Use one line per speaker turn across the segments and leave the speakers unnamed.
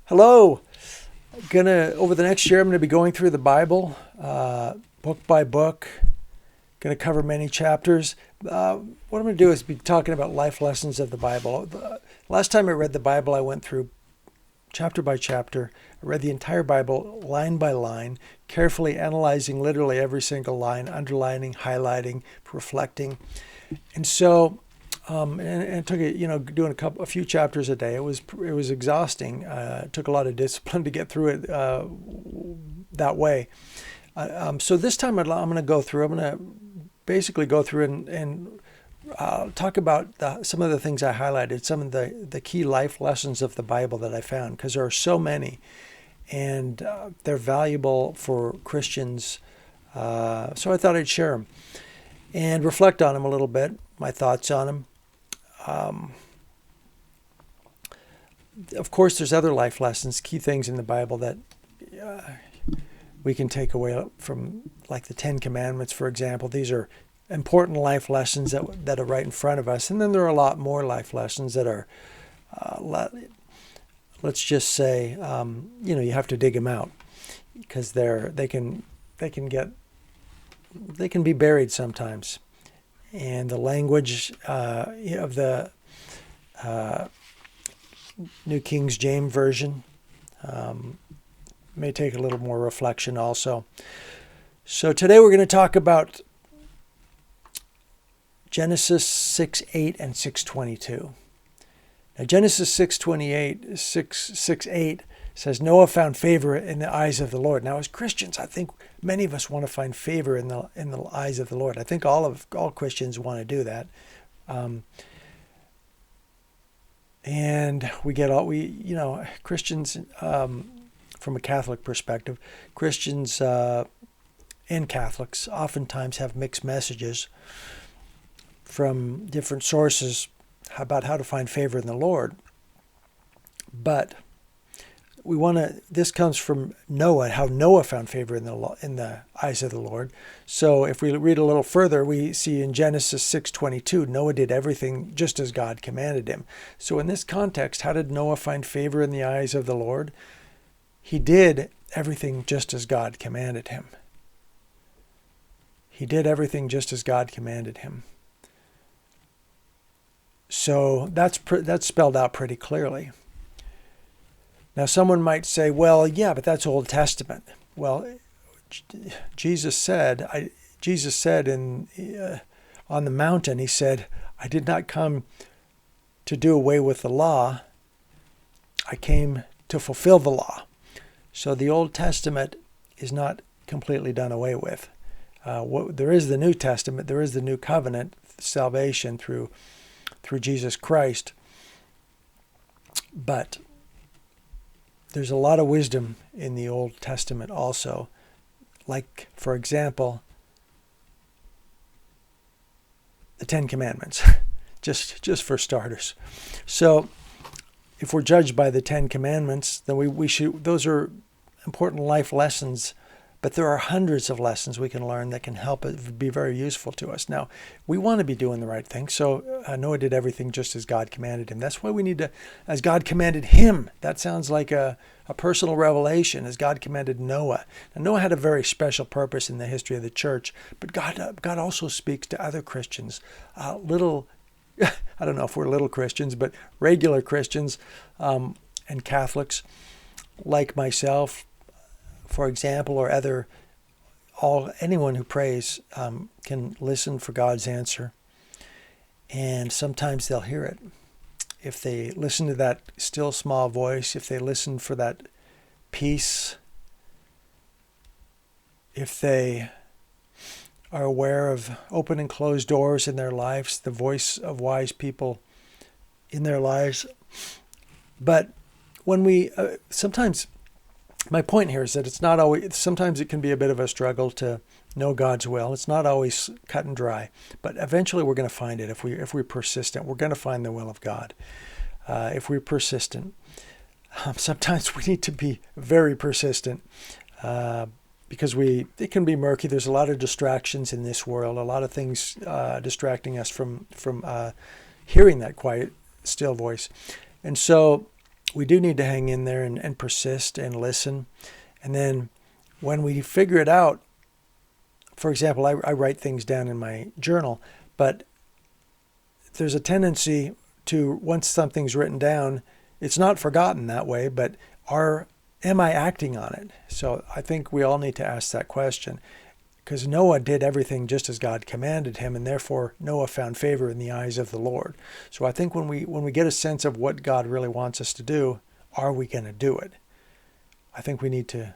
Hello. Over the next year, I'm gonna be going through the Bible, book by book. Gonna cover many chapters. What I'm gonna do is be talking about life lessons of the Bible. Last time I read the Bible, I went through chapter by chapter. I read the entire Bible line by line, carefully analyzing literally every single line, underlining, highlighting, reflecting, and so. And it took doing a few chapters a day. It was exhausting. It took a lot of discipline to get through it that way. So this time I'm going to go through. I'm going to basically go through and talk about some of the things I highlighted, some of the key life lessons of the Bible that I found, because there are so many, and they're valuable for Christians. So I thought I'd share them and reflect on them a little bit, my thoughts on them. Of course, there's other life lessons, key things in the Bible that we can take away from, like the Ten Commandments, for example. These are important life lessons that are right in front of us. And then there are a lot more life lessons that are, let's just say, you have to dig them out because they can be buried sometimes. And the language of the New King James Version may take a little more reflection also. So today we're going to talk about Genesis 6:8 and 6:22. Now Genesis 6:8 says Noah found favor in the eyes of the Lord. Now, as Christians, I think many of us want to find favor in the eyes of the Lord. I think all Christians want to do that, and Christians, from a Catholic perspective, Christians and Catholics oftentimes have mixed messages from different sources about how to find favor in the Lord, but this comes from Noah, how Noah found favor in the eyes of the Lord. So if we read a little further, we see in Genesis 6:22, Noah did everything just as God commanded him. So in this context, how did Noah find favor in the eyes of the Lord? He did everything just as God commanded him. He did everything just as God commanded him. So that's spelled out pretty clearly. Now, someone might say, well, yeah, but that's Old Testament. Well, Jesus said on the mountain, he said, I did not come to do away with the law. I came to fulfill the law. So the Old Testament is not completely done away with. There is the New Testament. There is the new covenant, salvation through Jesus Christ. But there's a lot of wisdom in the Old Testament also. Like, for example, the Ten Commandments, just for starters. So if we're judged by the Ten Commandments, then those are important life lessons, but there are hundreds of lessons we can learn that can help it be very useful to us. Now, we want to be doing the right thing. So Noah did everything just as God commanded him. That's why we need to, as God commanded him. That sounds like a personal revelation, as God commanded Noah. Now, Noah had a very special purpose in the history of the church, but God also speaks to other Christians, I don't know if we're little Christians, but regular Christians and Catholics like myself, for example, or anyone who prays can listen for God's answer. And sometimes they'll hear it. If they listen to that still small voice, if they listen for that peace, if they are aware of open and closed doors in their lives, the voice of wise people in their lives. But when sometimes, my point here is that it's not always, sometimes it can be a bit of a struggle to know God's will. It's not always cut and dry, but eventually we're going to find it. If we're persistent, we're going to find the will of God. If we're persistent, sometimes we need to be very persistent because it can be murky. There's a lot of distractions in this world, a lot of things distracting us from hearing that quiet, still voice. And so we do need to hang in there and persist and listen. And then when we figure it out, for example, I write things down in my journal, but there's a tendency to, once something's written down, it's not forgotten that way, but am I acting on it? So I think we all need to ask that question, because Noah did everything just as God commanded him, and therefore Noah found favor in the eyes of the Lord. So I think when we get a sense of what God really wants us to do, are we going to do it? I think we need to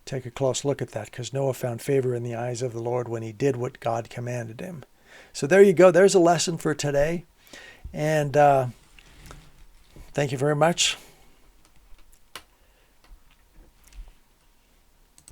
take a close look at that, because Noah found favor in the eyes of the Lord when he did what God commanded him. So there you go. There's a lesson for today. And thank you very much.